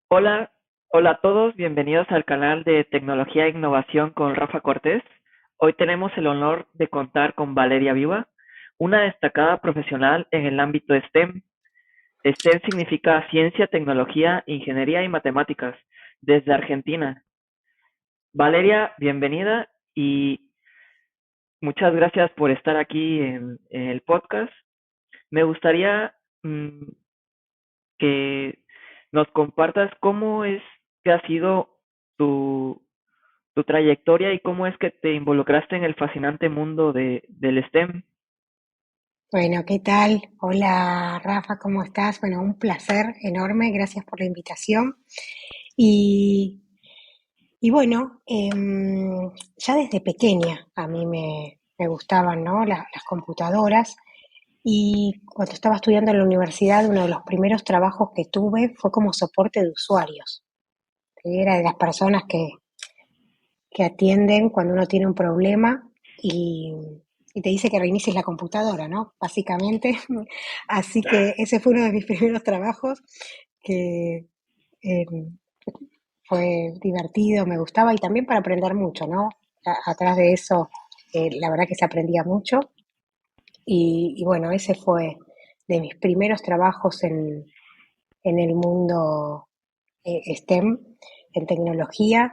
Hola, hola a todos, bienvenidos al canal de Tecnología e Innovación con Rafa Cortés. Hoy tenemos el honor de contar con Valeria Viva, una destacada profesional en el ámbito STEM. STEM significa ciencia, tecnología, ingeniería y matemáticas, desde Argentina. Valeria, bienvenida y muchas gracias por estar aquí en el podcast. Me gustaría mm, que nos compartas cómo es que ha sido tu tu trayectoria y cómo es que te involucraste en el fascinante mundo del STEM. Bueno, ¿qué tal? Hola Rafa, ¿cómo estás? Bueno, un placer enorme, gracias por la invitación. Y, y bueno, ya desde pequeña a mí me gustaban, ¿no? Las computadoras. Y cuando estaba estudiando en la universidad, uno de los primeros trabajos que tuve fue como soporte de usuarios. Era de las personas que atienden cuando uno tiene un problema y te dice que reinicies la computadora, ¿no? Básicamente. Así que ese fue uno de mis primeros trabajos que eh, fue divertido, me gustaba y también para aprender mucho, ¿no? Atrás de eso, la verdad que se aprendía mucho y bueno, ese fue de mis primeros trabajos en el mundo STEM, en tecnología.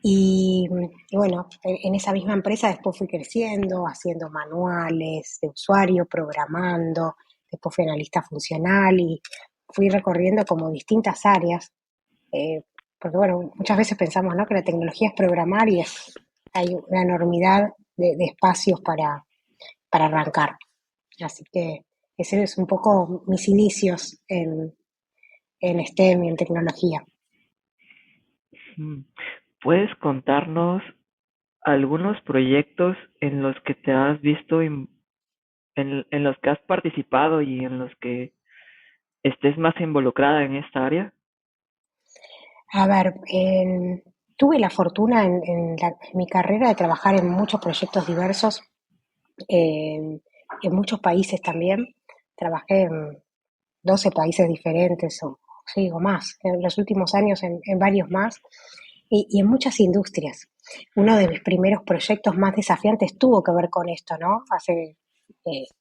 Y bueno, en esa misma empresa después fui creciendo, haciendo manuales de usuario, programando, después fui analista funcional y fui recorriendo como distintas áreas, eh, porque bueno, muchas veces pensamos, ¿no?, que la tecnología es programar y hay una enormidad de espacios para arrancar. Así que ese es un poco mis inicios en STEM y en tecnología. Mm, ¿Puedes contarnos algunos proyectos en los que te has visto, en los que has participado y en los que estés más involucrada en esta área? A ver, tuve la fortuna en mi carrera de trabajar en muchos proyectos diversos, en muchos países también. Trabajé en 12 países diferentes, o sí, o más, en los últimos años en varios más, y en muchas industrias. Uno de mis primeros proyectos más desafiantes tuvo que ver con esto, ¿no? Hace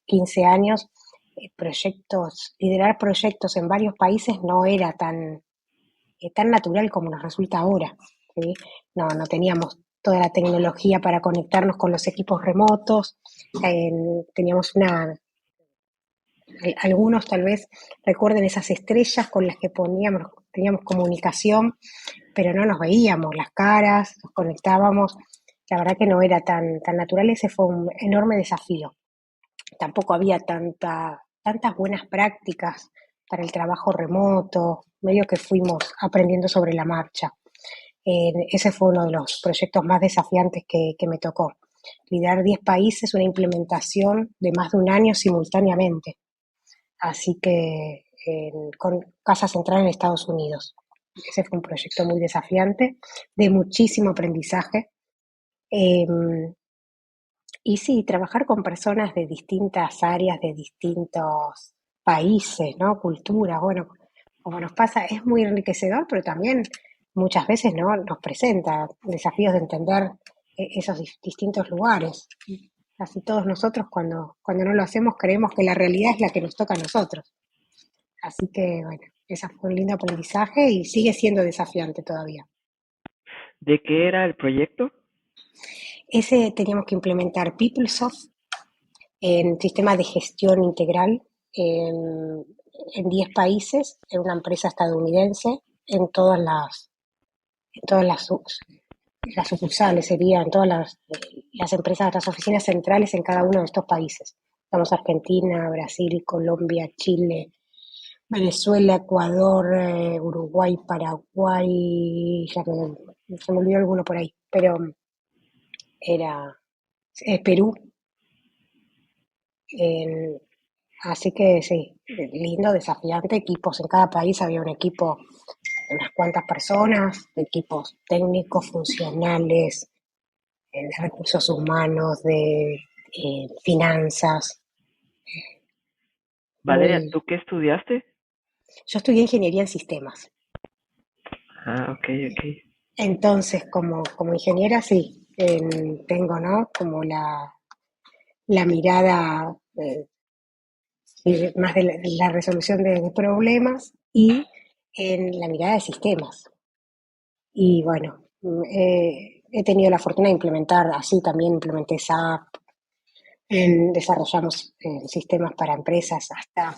15 años, liderar proyectos en varios países no era tan natural como nos resulta ahora, ¿sí? No teníamos toda la tecnología para conectarnos con los equipos remotos, teníamos algunos tal vez recuerden esas estrellas con las que teníamos comunicación, pero no nos veíamos las caras, nos conectábamos, la verdad que no era tan natural, ese fue un enorme desafío. Tampoco había tantas buenas prácticas para el trabajo remoto, medio que fuimos aprendiendo sobre la marcha. Ese fue uno de los proyectos más desafiantes que me tocó. Liderar 10 países, una implementación de más de un año simultáneamente. Así que con casa central en Estados Unidos. Ese fue un proyecto muy desafiante, de muchísimo aprendizaje. Eh, y sí, trabajar con personas de distintas áreas, de distintos países, ¿no? Culturas, bueno, como nos pasa, es muy enriquecedor, pero también muchas veces, ¿no?, nos presenta desafíos de entender esos distintos lugares. Casi todos nosotros cuando no lo hacemos creemos que la realidad es la que nos toca a nosotros. Así que, bueno, ese fue un lindo aprendizaje y sigue siendo desafiante todavía. ¿De qué era el proyecto? Ese teníamos que implementar PeopleSoft en sistema de gestión integral en 10 países, en una empresa estadounidense, en todas las sucursales, sería en todas las empresas, las oficinas centrales en cada uno de estos países. Estamos Argentina, Brasil, Colombia, Chile, Venezuela, Ecuador, Uruguay, Paraguay, se me olvidó alguno por ahí, pero era Perú. en- Así que sí, lindo, desafiante, equipos en cada país, había un equipo de unas cuantas personas, equipos técnicos, funcionales, de recursos humanos, de finanzas, Valeria, muy... ¿tú qué estudiaste? Yo estudié ingeniería en sistemas. Ah, ok, ok. Entonces, como ingeniera, sí, tengo, ¿no? Como la mirada más de la resolución de problemas y en la mirada de sistemas. Y bueno, he tenido la fortuna de implementar, así también implementé SAP, desarrollamos sistemas para empresas. Hasta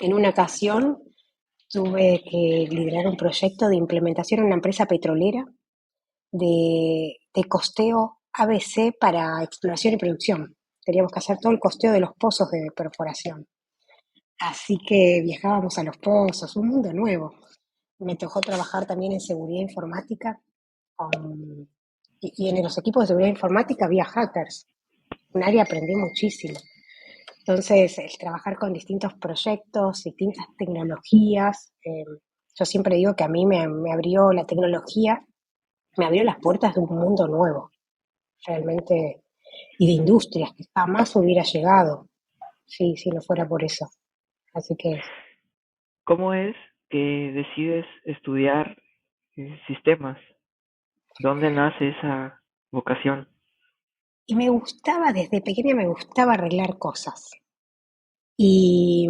en una ocasión tuve que liderar un proyecto de implementación en una empresa petrolera de costeo ABC para exploración y producción. Teníamos que hacer todo el costeo de los pozos de perforación. Así que viajábamos a los pozos, un mundo nuevo. Me tocó trabajar también en seguridad informática con- y en los equipos de seguridad informática había hackers. Un área aprendí muchísimo. Entonces, el trabajar con distintos proyectos, distintas tecnologías, yo siempre digo que a mí me abrió la tecnología, me abrió las puertas de un mundo nuevo, realmente, y de industrias que jamás hubiera llegado, si no fuera por eso. Así que, ¿Cómo es que decides estudiar sistemas? ¿Dónde nace esa vocación? y me gustaba, desde pequeña me gustaba arreglar cosas. Y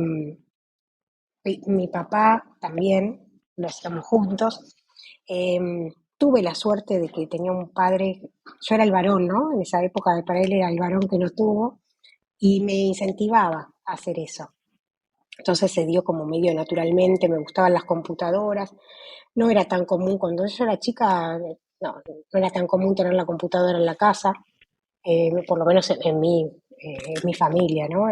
mi papá también, lo hacíamos juntos. Tuve la suerte de que tenía un padre, yo era el varón, ¿no? En esa época para él era el varón que no tuvo, y me incentivaba a hacer eso. Entonces se dio como medio naturalmente, me gustaban las computadoras. No era tan común, cuando yo era chica, no era tan común tener la computadora en la casa, por lo menos en mi familia, ¿no?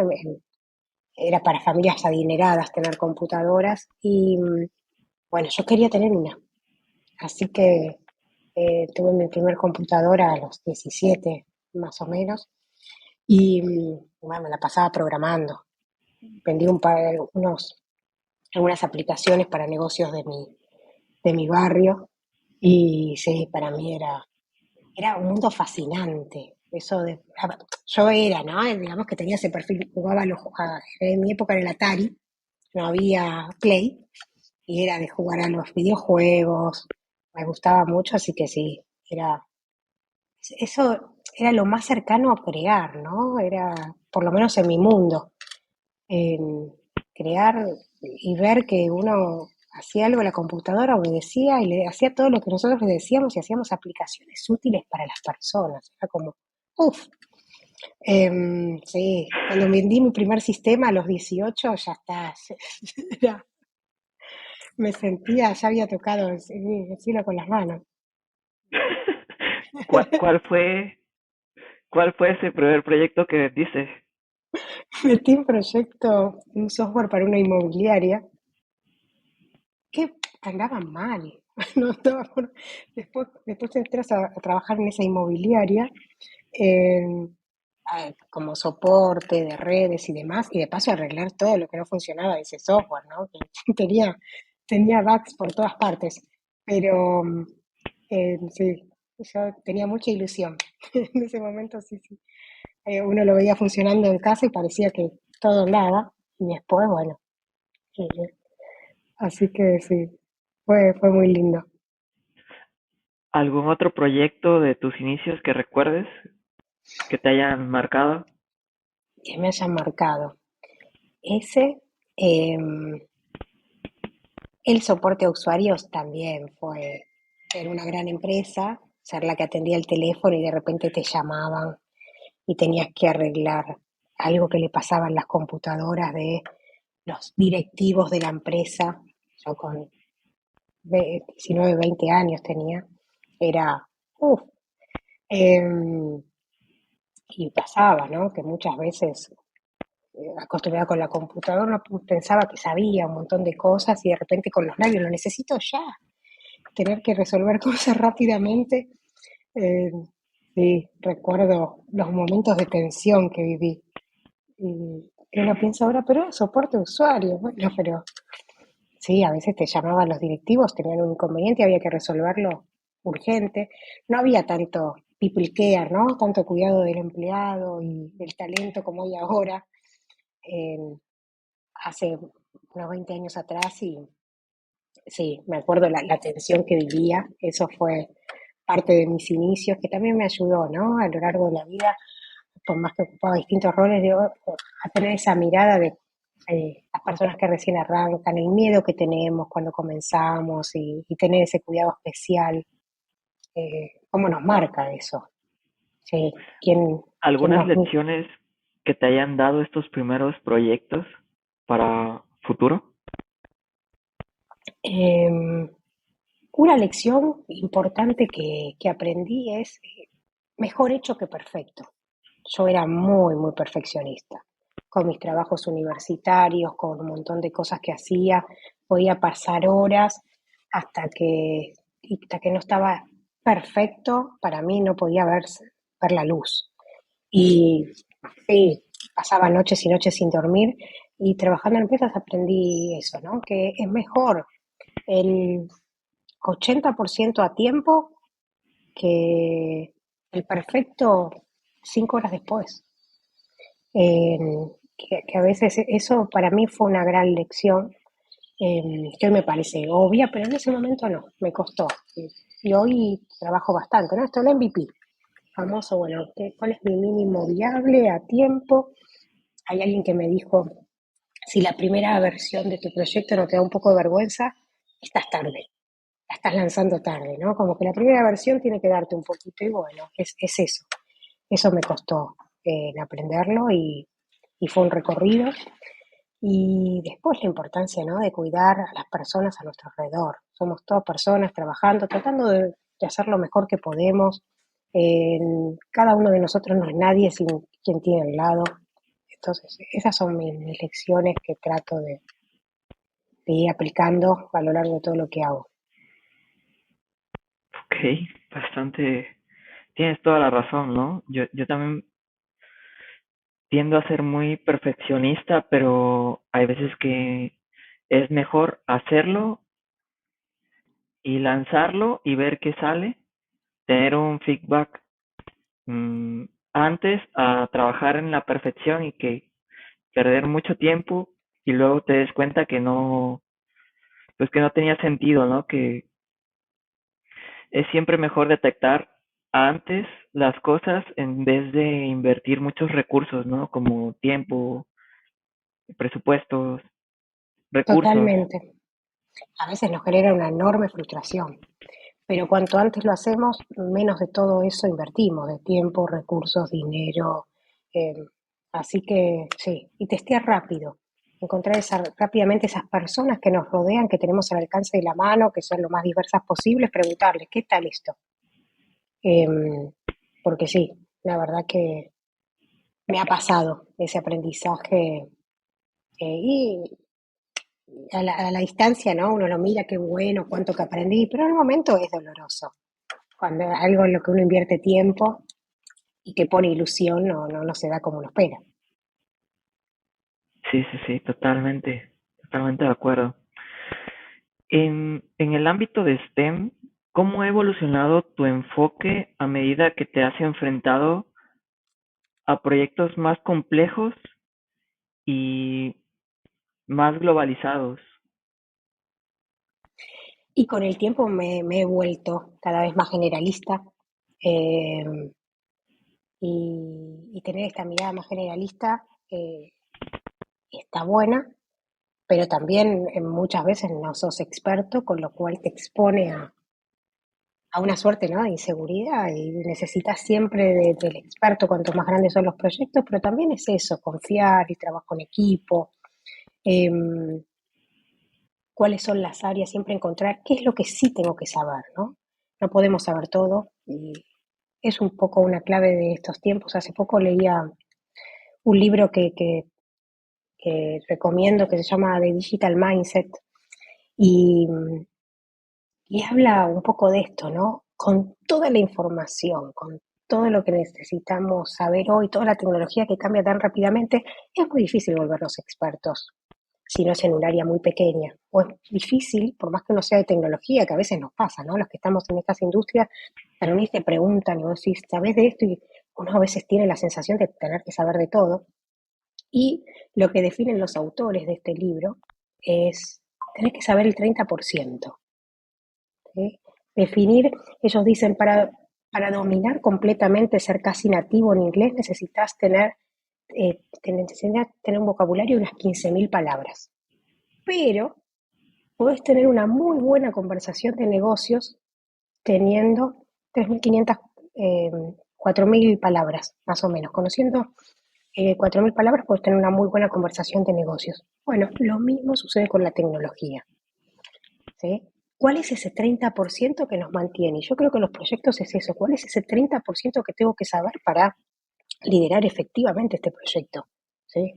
Era para familias adineradas tener computadoras y bueno, yo quería tener una. Así que tuve mi primer computadora a los 17 más o menos y bueno, me la pasaba programando. Vendí algunas aplicaciones para negocios de mi barrio y sí, para mí era un mundo fascinante. Yo era, ¿no? Digamos que tenía ese perfil, jugaba en mi época era el Atari, no había Play, y era de jugar a los videojuegos, me gustaba mucho, así que sí, eso era lo más cercano a crear, ¿no? Era, por lo menos en mi mundo, crear y ver que uno hacía algo en la computadora, obedecía y le hacía todo lo que nosotros le decíamos y hacíamos aplicaciones útiles para las personas. Era como, uff, sí, cuando vendí mi primer sistema a los 18 ya está, era- me sentía, ya había tocado el cielo con las manos. ¿Cuál, cuál fue, cuál fue ese primer proyecto que vendiste? Metí un proyecto, un software para una inmobiliaria que andaba mal. No estaba después entras a trabajar en esa inmobiliaria eh, como soporte de redes y demás, y de paso arreglar todo lo que no funcionaba de ese software, ¿no? Que tenía bugs por todas partes. Pero sí, yo tenía mucha ilusión. En ese momento sí, sí. Uno lo veía funcionando en casa y parecía que todo andaba, y después, bueno, eh, así que sí, fue muy lindo. ¿Algún otro proyecto de tus inicios que recuerdes que te hayan marcado? Que me hayan marcado. Ese, em, el soporte a usuarios también fue en una gran empresa, ser la que atendía el teléfono y de repente te llamaban y tenías que arreglar algo que le pasaba en las computadoras de los directivos de la empresa. Yo con 19, 20 años tenía, era, uff, y pasaba, ¿no? Que muchas veces acostumbrada con la computadora, pensaba que sabía un montón de cosas y de repente con los labios lo necesito ya, tener que resolver cosas rápidamente. Eh, sí, recuerdo los momentos de tensión que viví. Y uno piensa ahora, pero soporte de usuario. Bueno, pero sí, a veces te llamaban los directivos, tenían un inconveniente y había que resolverlo urgente. No había tanto people care, ¿no? Tanto cuidado del empleado y del talento como hay ahora. Eh, hace unos 20 años atrás Sí, me acuerdo la tensión que vivía, eso fue parte de mis inicios, que también me ayudó, ¿no? A lo largo de la vida, por más que ocupaba distintos roles, a tener esa mirada de las personas que recién arrancan, el miedo que tenemos cuando comenzamos y tener ese cuidado especial, cómo nos marca eso, ¿sí? ¿Quién ¿Algunas nos... lecciones que te hayan dado estos primeros proyectos para futuro? Em, una lección importante que aprendí es mejor hecho que perfecto. Yo era muy, muy perfeccionista. Con mis trabajos universitarios, con un montón de cosas que hacía, podía pasar horas hasta que no estaba perfecto, para mí no podía ver la luz. Y sí, pasaba noches y noches sin dormir y trabajando en empresas aprendí eso, ¿no? Que es mejor el 80% a tiempo que el perfecto 5 horas después. Eh, que a veces eso para mí fue una gran lección, que hoy me parece obvia, pero en ese momento no, me costó. Y hoy trabajo bastante, ¿no? Esto es el MVP, famoso, bueno, ¿cuál es mi mínimo viable a tiempo? Hay alguien que me dijo, si la primera versión de tu proyecto no te da un poco de vergüenza, estás tarde, la estás lanzando tarde, ¿no? Como que la primera versión tiene que darte un poquito y bueno, es eso. Eso me costó en aprenderlo y fue un recorrido. Y después la importancia, ¿no? De cuidar a las personas a nuestro alrededor. Somos todas personas trabajando, tratando de hacer lo mejor que podemos. Cada uno de nosotros no es nadie sin quien tiene al lado. Entonces, esas son mis lecciones que trato de ir aplicando a lo largo de todo lo que hago. Ok, bastante. Tienes toda la razón, ¿no? Yo también tiendo a ser muy perfeccionista, pero hay veces que es mejor hacerlo y lanzarlo y ver qué sale, tener un feedback mm, antes a trabajar en la perfección y que perder mucho tiempo y luego te des cuenta que no, pues que no tenía sentido, ¿no? Que es siempre mejor detectar antes las cosas en vez de invertir muchos recursos, ¿no? Como tiempo, presupuestos, recursos. Totalmente. A veces nos genera una enorme frustración. Pero cuanto antes lo hacemos, menos de todo eso invertimos, de tiempo, recursos, dinero. eh, Así que sí, y testear rápido, encontrar rápidamente esas personas que nos rodean, que tenemos al alcance de la mano, que sean lo más diversas posibles, preguntarles, ¿qué tal esto? Porque sí, la verdad que me ha pasado ese aprendizaje y a la distancia, ¿no? Uno lo mira, qué bueno, cuánto que aprendí, pero en el momento es doloroso. Cuando algo en lo que uno invierte tiempo y que pone ilusión no se da como uno espera. Sí, sí, sí, totalmente, totalmente de acuerdo. En el ámbito de STEM, ¿cómo ha evolucionado tu enfoque a medida que te has enfrentado a proyectos más complejos y más globalizados? Y con el tiempo me he vuelto cada vez más generalista, eh, y tener esta mirada más generalista está buena, pero también muchas veces no sos experto, con lo cual te expone a una suerte, ¿no? De inseguridad y necesitas siempre del experto cuanto más grandes son los proyectos, pero también es eso, confiar y trabajo en equipo. em, Cuáles son las áreas, siempre encontrar qué es lo que sí tengo que saber, ¿no? No podemos saber todo y es un poco una clave de estos tiempos. Hace poco leía un libro que recomiendo que se llama The Digital Mindset y, y habla un poco de esto, ¿no? Con toda la información, con todo lo que necesitamos saber hoy, toda la tecnología que cambia tan rápidamente, es muy difícil volvernos expertos si no es en un área muy pequeña. O es difícil, por más que no sea de tecnología, que a veces nos pasa, ¿no? Los que estamos en estas industrias, te reunís, te preguntan y vos decís, ¿sabés de esto? Y uno a veces tiene la sensación de tener que saber de todo. Y lo que definen los autores de este libro es tenés que saber el 30%. ¿Sí? Definir, ellos dicen, para dominar completamente, ser casi nativo en inglés, necesitas tener un vocabulario de unas 15.000 palabras. Pero podés tener una muy buena conversación de negocios teniendo 3.500, 4.000 palabras, más o menos. Conociendo 4.000 palabras, puedes tener una muy buena conversación de negocios. Bueno, lo mismo sucede con la tecnología. ¿Sí? ¿Cuál es ese 30% que nos mantiene? Y yo creo que los proyectos es eso. ¿Cuál es ese 30% que tengo que saber para liderar efectivamente este proyecto? ¿Sí?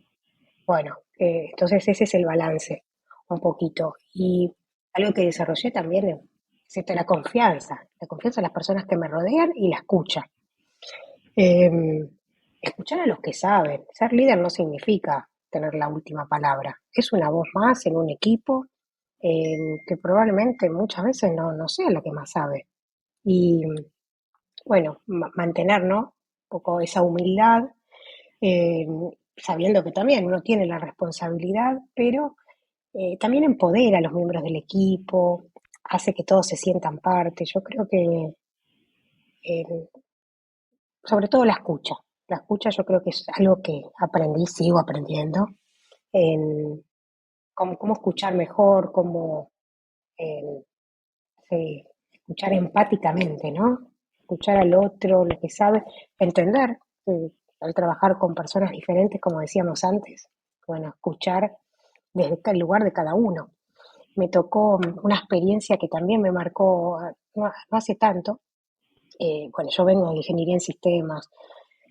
Bueno, entonces ese es el balance, un poquito. Y algo que desarrollé también es esto, la confianza en las personas que me rodean y la escucha. Eh, Escuchar a los que saben. Ser líder no significa tener la última palabra. Es una voz más en un equipo que probablemente muchas veces no sea la que más sabe. Y bueno, mantener, ¿no? Un poco esa humildad, eh, sabiendo que también uno tiene la responsabilidad, pero también empodera a los miembros del equipo, hace que todos se sientan parte. Yo creo que eh, sobre todo la escucha. La escucha yo creo que es algo que aprendí, sigo aprendiendo, en cómo escuchar mejor, cómo eh, escuchar empáticamente, ¿no? Escuchar al otro, lo que sabe, entender, al trabajar con personas diferentes, como decíamos antes, bueno, escuchar desde el lugar de cada uno. Me tocó una experiencia que también me marcó no hace tanto. Bueno, yo vengo de ingeniería en sistemas,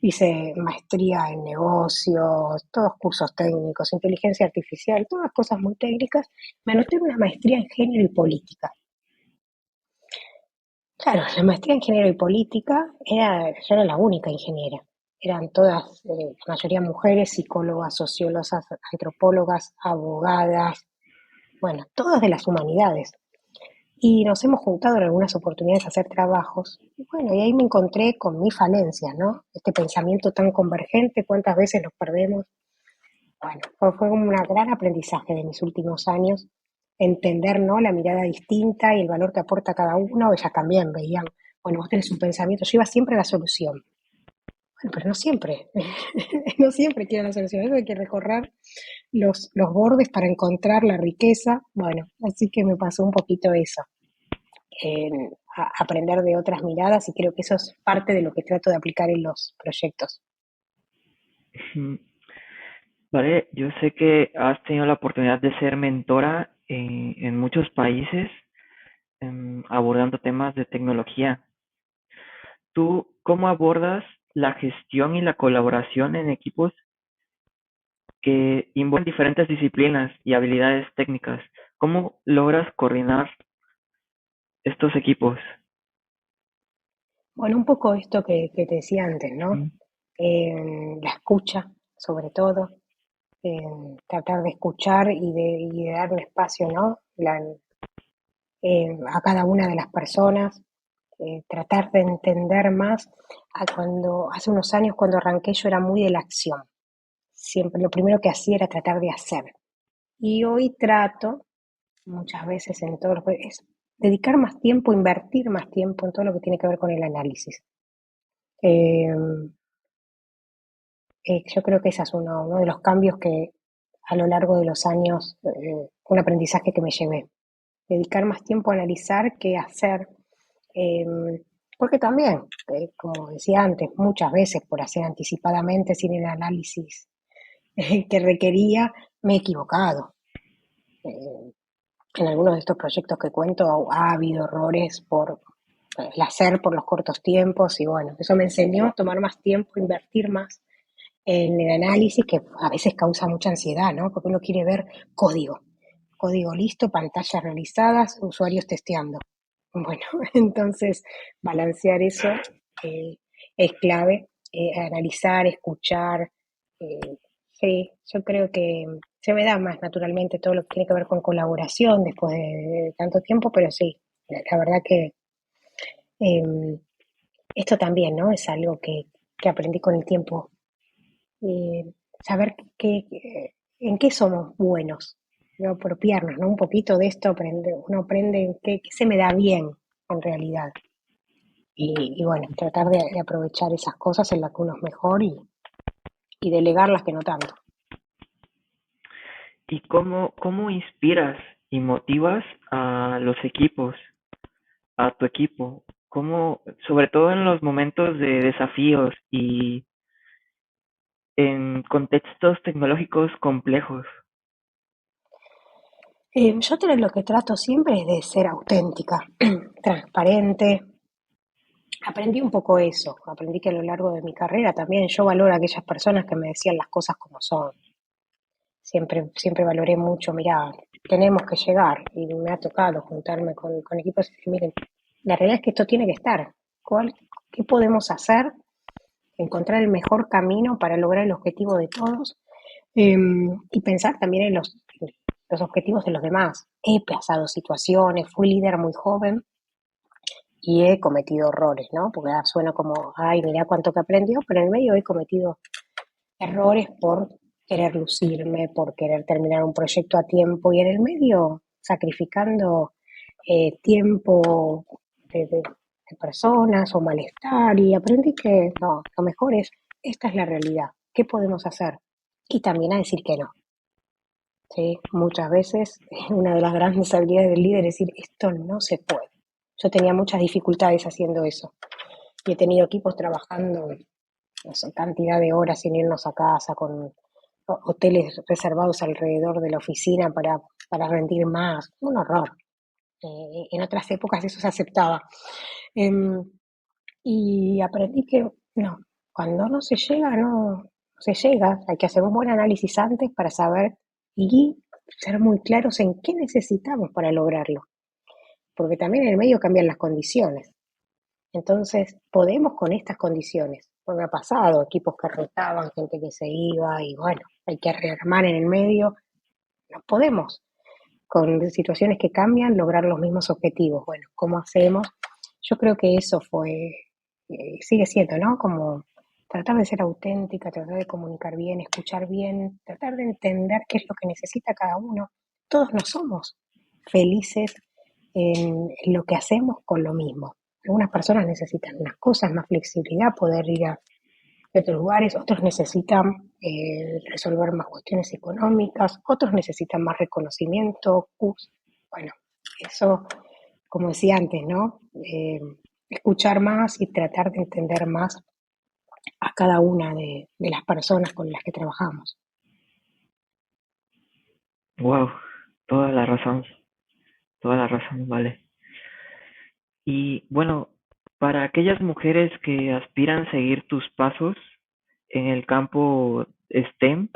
hice maestría en negocios, todos cursos técnicos, inteligencia artificial, todas cosas muy técnicas. Me anoté en una maestría en género y política. Claro, la maestría en género y política yo era la única ingeniera. Eran todas, la mayoría mujeres, psicólogas, sociólogas, antropólogas, abogadas, bueno, todas de las humanidades. Y nos hemos juntado en algunas oportunidades a hacer trabajos. Y bueno, y ahí me encontré con mi falencia, ¿no? Este pensamiento tan convergente, cuántas veces nos perdemos. Bueno, fue un gran aprendizaje de mis últimos años, entender, ¿no? La mirada distinta y el valor que aporta cada uno. Ellas también veían, bueno, vos tenés un pensamiento, yo iba siempre a la solución. Bueno, pero no siempre, no siempre quiero la solución, eso hay que recorrer los bordes para encontrar la riqueza. Bueno, así que me pasó un poquito eso, aprender de otras miradas y creo que eso es parte de lo que trato de aplicar en los proyectos. Ujú. Vale, yo sé que has tenido la oportunidad de ser mentora en muchos países, abordando temas de tecnología. ¿Tú cómo abordas la gestión y la colaboración en equipos que involucran diferentes disciplinas y habilidades técnicas? ¿Cómo logras coordinar estos equipos? Bueno, un poco esto que te decía antes, ¿no? Mm. La escucha, sobre todo, tratar de escuchar y de darle espacio, ¿no? A cada una de las personas, tratar de entender más. Hace unos años cuando arranqué yo era muy de la acción. Siempre lo primero que hacía era tratar de hacer. Y hoy trato, muchas veces en todo lo que es dedicar más tiempo, invertir más tiempo en todo lo que tiene que ver con el análisis. Eh, yo creo que ese es uno de los cambios que a lo largo de los años, un aprendizaje que me llevé. Dedicar más tiempo a analizar que hacer. Eh, Porque también, como decía antes, muchas veces por hacer anticipadamente sin el análisis que requería, me he equivocado. Eh, en algunos de estos proyectos que cuento ha habido errores por el hacer, por los cortos tiempos y bueno, eso me enseñó a tomar más tiempo, invertir más en el análisis que a veces causa mucha ansiedad, ¿no? Porque uno quiere ver código, código listo, pantallas realizadas, usuarios testeando. Bueno, entonces balancear eso eh, es clave, analizar, escuchar. Sí, yo creo que se me da más naturalmente todo lo que tiene que ver con colaboración después de tanto tiempo, pero sí, la verdad que eh, esto también, ¿no? Es algo que aprendí con el tiempo, saber en qué somos buenos. digo, apropiarnos, ¿no? Un poquito de esto uno aprende qué se me da bien en realidad. Y bueno, tratar de aprovechar esas cosas en las que uno es mejor y delegar las que no tanto. ¿Y cómo inspiras y motivas a los equipos, a tu equipo? ¿Cómo, sobre todo en los momentos de desafíos y en contextos tecnológicos complejos? Lo que trato siempre es de ser auténtica, transparente. Aprendí un poco eso, aprendí que a lo largo de mi carrera también yo valoro a aquellas personas que me decían las cosas como son. Siempre valoré mucho, mirá, tenemos que llegar y me ha tocado juntarme con equipos y decir, miren, la realidad es que esto tiene que estar. ¿Qué podemos hacer? Encontrar el mejor camino para lograr el objetivo de todos y pensar también en los objetivos de los demás. He pasado situaciones, fui líder muy joven y he cometido errores, ¿no? Porque suena como, ay, mirá cuánto que aprendió, pero en el medio he cometido errores por querer lucirme, por querer terminar un proyecto a tiempo y en el medio sacrificando tiempo de personas o malestar y aprendí que no, lo mejor es, esta es la realidad, ¿qué podemos hacer? Y también a decir que no. ¿Sí? Muchas veces una de las grandes habilidades del líder es decir, esto no se puede. Yo tenía muchas dificultades haciendo eso y he tenido equipos trabajando no sé, cantidad de horas sin irnos a casa, con hoteles reservados alrededor de la oficina para rendir más. Un horror. En otras épocas eso se aceptaba. Em, y aprendí que no, cuando no se llega, no se llega. Hay que hacer un buen análisis antes para saber y ser muy claros en qué necesitamos para lograrlo. Porque también en el medio cambian las condiciones. Entonces, podemos con estas condiciones. Pues me ha pasado, equipos que rotaban, gente que se iba y bueno, hay que rearmar en el medio. No podemos, con situaciones que cambian, lograr los mismos objetivos. Bueno, ¿cómo hacemos? Yo creo que eso sigue siendo, ¿no? Como tratar de ser auténtica, tratar de comunicar bien, escuchar bien, tratar de entender qué es lo que necesita cada uno. Todos no somos felices en lo que hacemos con lo mismo. Algunas personas necesitan unas cosas, más flexibilidad, poder ir a otros lugares, otros necesitan resolver más cuestiones económicas, otros necesitan más reconocimiento, bueno, eso, como decía antes, ¿no? Escuchar más y tratar de entender más a cada una de las personas con las que trabajamos. Wow, toda la razón, vale. Y bueno, para aquellas mujeres que aspiran a seguir tus pasos en el campo STEM,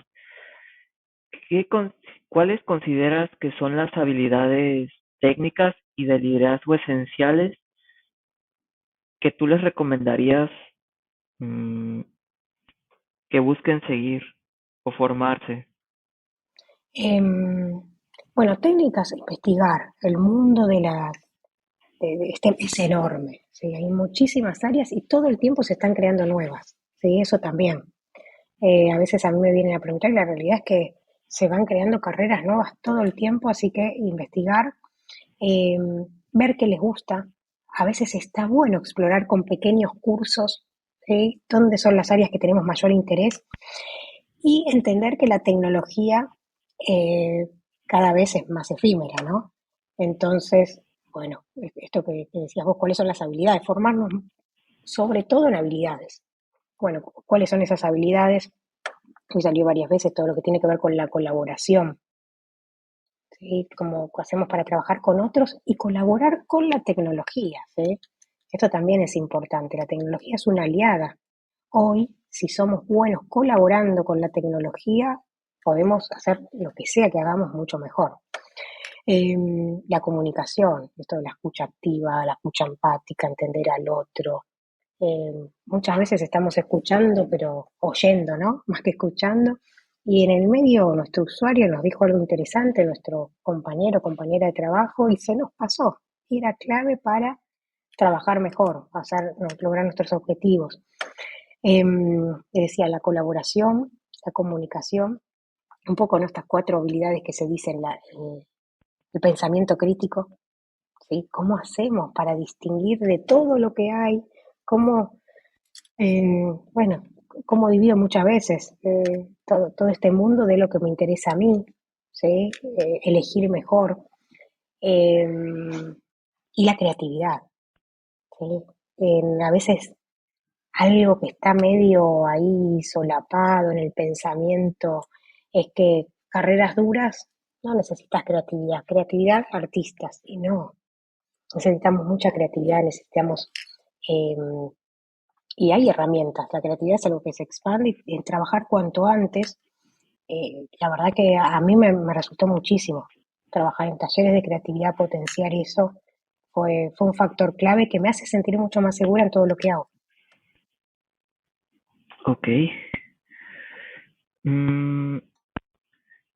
¿qué con- ¿cuáles consideras que son las habilidades técnicas y de liderazgo esenciales que tú les recomendarías mm, que busquen seguir o formarse? Em, bueno, técnicas, investigar. El mundo de STEM es enorme, ¿sí? Hay muchísimas áreas y todo el tiempo se están creando nuevas, ¿sí? Eso también. A veces a mí me vienen a preguntar y la realidad es que se van creando carreras nuevas todo el tiempo, así que investigar, eh, ver qué les gusta. A veces está bueno explorar con pequeños cursos, ¿sí? Dónde son las áreas que tenemos mayor interés y entender que la tecnología eh, cada vez es más efímera, ¿no? Entonces, bueno, esto que decías vos, ¿cuáles son las habilidades? Formarnos sobre todo en habilidades. Bueno, ¿cuáles son esas habilidades? Hoy salió varias veces todo lo que tiene que ver con la colaboración, ¿sí? Cómo hacemos para trabajar con otros y colaborar con la tecnología, ¿sí? Esto también es importante, la tecnología es una aliada. Hoy, si somos buenos colaborando con la tecnología, podemos hacer lo que sea que hagamos mucho mejor. La comunicación, esto de la escucha activa, la escucha empática, entender al otro. Muchas veces estamos escuchando, pero oyendo, ¿no? Más que escuchando. Y en el medio nuestro usuario nos dijo algo interesante, nuestro compañero o compañera de trabajo, y se nos pasó. Y era clave para trabajar mejor, lograr nuestros objetivos. Decía la colaboración, la comunicación, un poco, ¿no? Estas cuatro habilidades que se dicen, el pensamiento crítico, ¿sí? ¿Cómo hacemos para distinguir de todo lo que hay? ¿Cómo, bueno, cómo divido muchas veces todo este mundo de lo que me interesa a mí, ¿sí? Elegir mejor. eh, y la creatividad, ¿sí? A veces algo que está medio ahí solapado en el pensamiento es que carreras duras no necesitas creatividad, creatividad artistas, y no, necesitamos mucha creatividad, necesitamos, eh, y hay herramientas, la creatividad es algo que se expande y en trabajar cuanto antes, la verdad que a mí me resultó muchísimo trabajar en talleres de creatividad, potenciar eso, fue un factor clave que me hace sentir mucho más segura en todo lo que hago. Ok. Mm,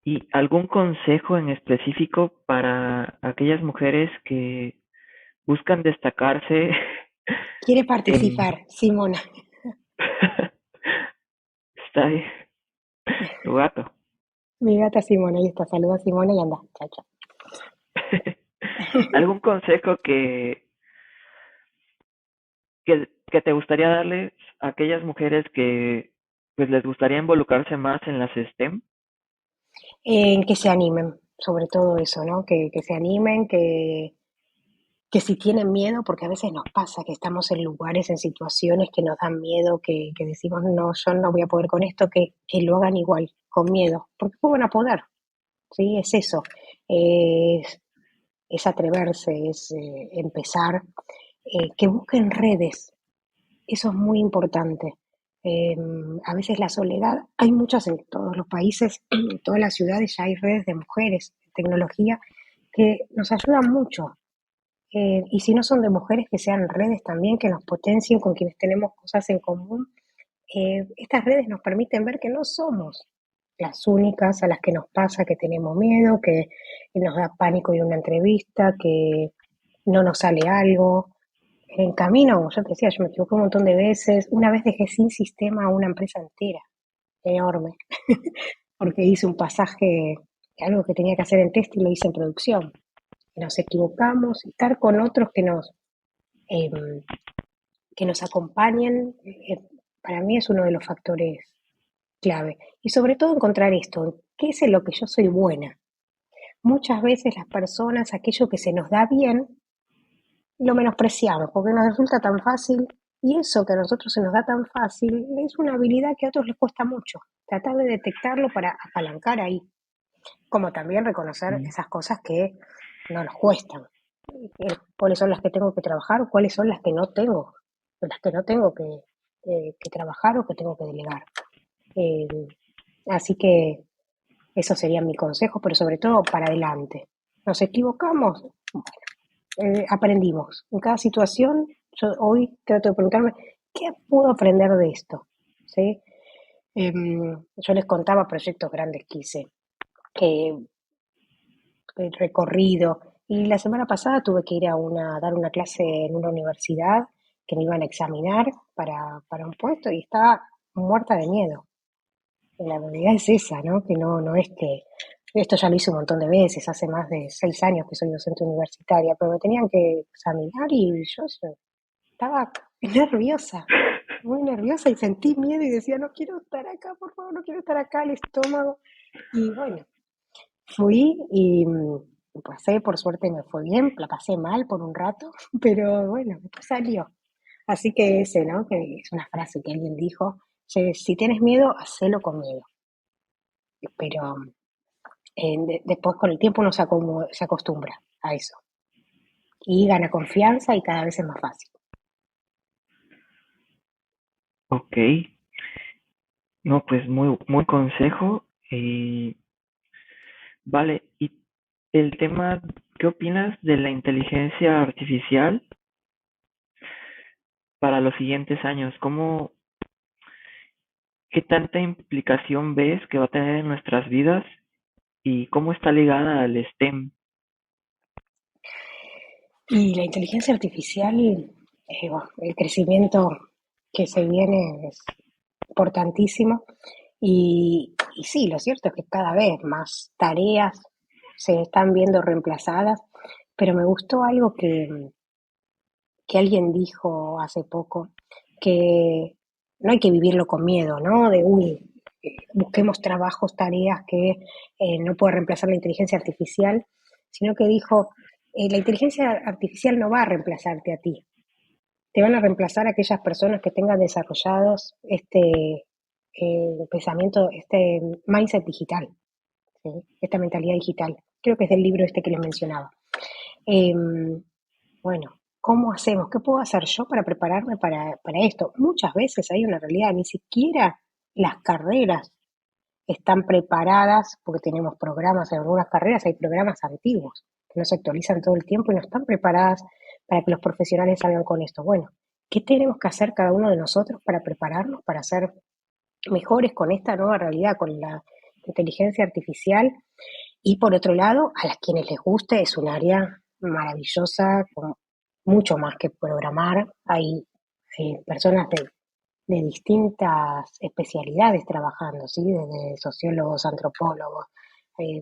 ¿Y algún consejo en específico para aquellas mujeres que buscan destacarse Quiere en... participar, Simona. Está ahí, tu gato. Mi gata Simona, ahí está, saluda a Simona y anda, chao, chao. ¿Algún consejo que te gustaría darles a aquellas mujeres que pues les gustaría involucrarse más en las STEM? En que se animen, sobre todo eso, ¿no? Que se animen, que si tienen miedo, porque a veces nos pasa que estamos en lugares, en situaciones que nos dan miedo, que decimos, no, yo no voy a poder con esto, que lo hagan igual, con miedo, porque ¿cómo van a poder? ¿Sí? Es eso, es, es atreverse, es empezar, que busquen redes. Eso es muy importante. Eh, a veces la soledad, hay muchas en todos los países, en todas las ciudades ya hay redes de mujeres, de tecnología, que nos ayudan mucho. Y si no son de mujeres, que sean redes también que nos potencien con quienes tenemos cosas en común. Estas redes nos permiten ver que no somos las únicas a las que nos pasa, que tenemos miedo, que nos da pánico ir a una entrevista, que no nos sale algo, en el camino, como yo te decía, yo me equivoqué un montón de veces. Una vez dejé sin sistema a una empresa entera, enorme, porque hice un pasaje de algo que tenía que hacer en test y lo hice en producción. Y nos equivocamos, y estar con otros eh, que nos acompañen, para mí es uno de los factores clave. Y sobre todo encontrar esto, ¿qué es en lo que yo soy buena? Muchas veces las personas, aquello que se nos da bien, lo menospreciamos porque nos resulta tan fácil y eso que a nosotros se nos da tan fácil es una habilidad que a otros les cuesta mucho. Tratar de detectarlo para apalancar ahí, como también reconocer Mm, esas cosas que no nos cuestan. ¿Cuáles son las que tengo que trabajar o cuáles son las que no tengo que trabajar o que tengo que delegar? Eh, Así que eso sería mi consejo, pero sobre todo para adelante. ¿Nos equivocamos? Aprendimos. En cada situación, yo hoy trato de preguntarme, ¿qué puedo aprender de esto? ¿Sí? Yo les contaba proyectos grandes que hice, que he recorrido, y la semana pasada tuve que ir a dar una clase en una universidad que me iban a examinar para un puesto y estaba muerta de miedo. La realidad es esa, ¿no? Que no es que esto ya lo hice un montón de veces, hace más de 6 años que soy docente universitaria, pero me tenían que examinar y yo estaba nerviosa, muy nerviosa y sentí miedo y decía, no quiero estar acá, por favor, no quiero estar acá, el estómago. Y bueno, fui y pasé, por suerte me fue bien, la pasé mal por un rato, pero bueno, después salió. Así que ese, ¿no? Que es una frase que alguien dijo, si tienes miedo, hacelo con miedo. Pero después con el tiempo uno se acostumbra a eso y gana confianza y cada vez es más fácil. ok, no, pues muy consejo. Y vale, y el tema, ¿qué opinas de la inteligencia artificial para los siguientes años? ¿Qué tanta implicación ves que va a tener en nuestras vidas y cómo está ligada al STEM? Y la inteligencia artificial, bueno, el crecimiento que se viene es importantísimo y Y sí, lo cierto es que cada vez más tareas se están viendo reemplazadas, pero me gustó algo que alguien dijo hace poco, que no hay que vivirlo con miedo, ¿no? De, uy, busquemos trabajos, tareas que no puede reemplazar la inteligencia artificial, sino que dijo, la inteligencia artificial no va a reemplazarte a ti, te van a reemplazar aquellas personas que tengan desarrollados este pensamiento, este mindset digital, ¿sí? Esta mentalidad digital. Creo que es del libro este que les mencionaba. Eh, bueno, ¿cómo hacemos? ¿Qué puedo hacer yo para prepararme para esto? Muchas veces hay una realidad, ni siquiera las carreras están preparadas, porque tenemos programas, en algunas carreras hay programas antiguos que no se actualizan todo el tiempo y no están preparadas para que los profesionales salgan con esto. Bueno, ¿qué tenemos que hacer cada uno de nosotros para prepararnos, para ser mejores con esta nueva realidad, con la inteligencia artificial? Y por otro lado, a las quienes les guste, es un área maravillosa, con mucho más que programar. Hay personas de distintas especialidades trabajando, ¿sí? Desde sociólogos, antropólogos, eh,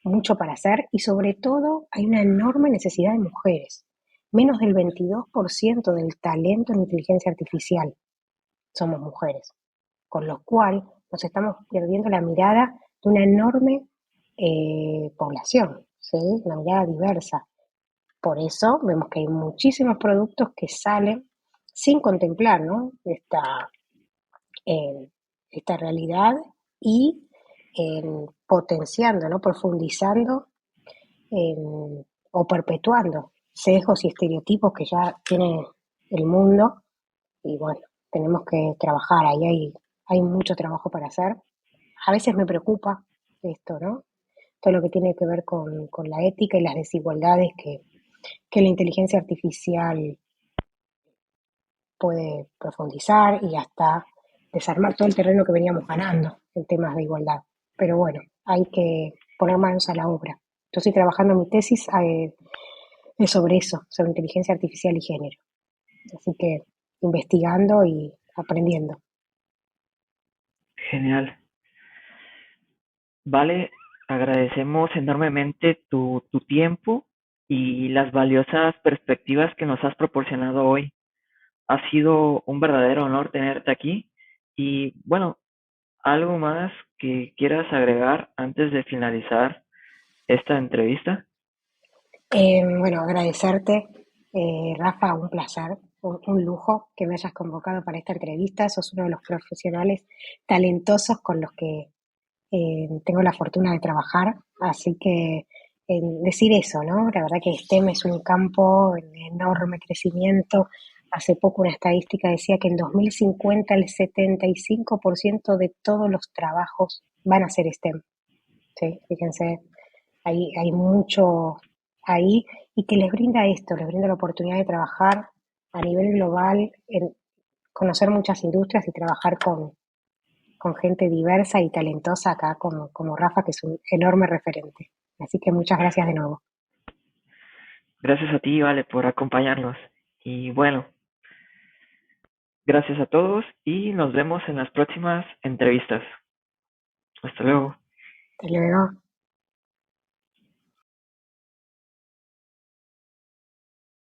mucho para hacer y sobre todo hay una enorme necesidad de mujeres. Menos del 22% del talento en inteligencia artificial somos mujeres, con lo cual nos estamos perdiendo la mirada de una enorme población, ¿sí? Una mirada diversa. Por eso vemos que hay muchísimos productos que salen sin contemplar, ¿no? En esta realidad y en potenciando, ¿no? Profundizando o perpetuando sesgos y estereotipos que ya tiene el mundo. Y bueno, tenemos que trabajar, ahí hay mucho trabajo para hacer. A veces me preocupa esto, ¿no? Todo lo que tiene que ver con la ética y las desigualdades que la inteligencia artificial puede profundizar y hasta desarmar todo el terreno que veníamos ganando en temas de igualdad. Pero bueno, hay que poner manos a la obra. Yo estoy trabajando mi tesis es sobre eso, sobre inteligencia artificial y género. Así que investigando y aprendiendo. Genial. Vale, agradecemos enormemente tu tiempo y las valiosas perspectivas que nos has proporcionado hoy. Ha sido un verdadero honor tenerte aquí y bueno, ¿algo más que quieras agregar antes de finalizar esta entrevista? Bueno, agradecerte, Rafa, un placer, un lujo que me hayas convocado para esta entrevista. Sos uno de los profesionales talentosos con los que tengo la fortuna de trabajar, así que decir eso, ¿no? La verdad que STEM es un campo en enorme crecimiento. Hace poco una estadística decía que en 2050 el 75% de todos los trabajos van a ser STEM, ¿sí? Fíjense, hay mucho ahí y que les brinda esto, les brinda la oportunidad de trabajar a nivel global, en conocer muchas industrias y trabajar con gente diversa y talentosa acá como Rafa, que es un enorme referente. Así que muchas gracias de nuevo. Gracias a ti, Vale, por acompañarnos. Y bueno, gracias a todos y nos vemos en las próximas entrevistas. Hasta luego. Hasta luego.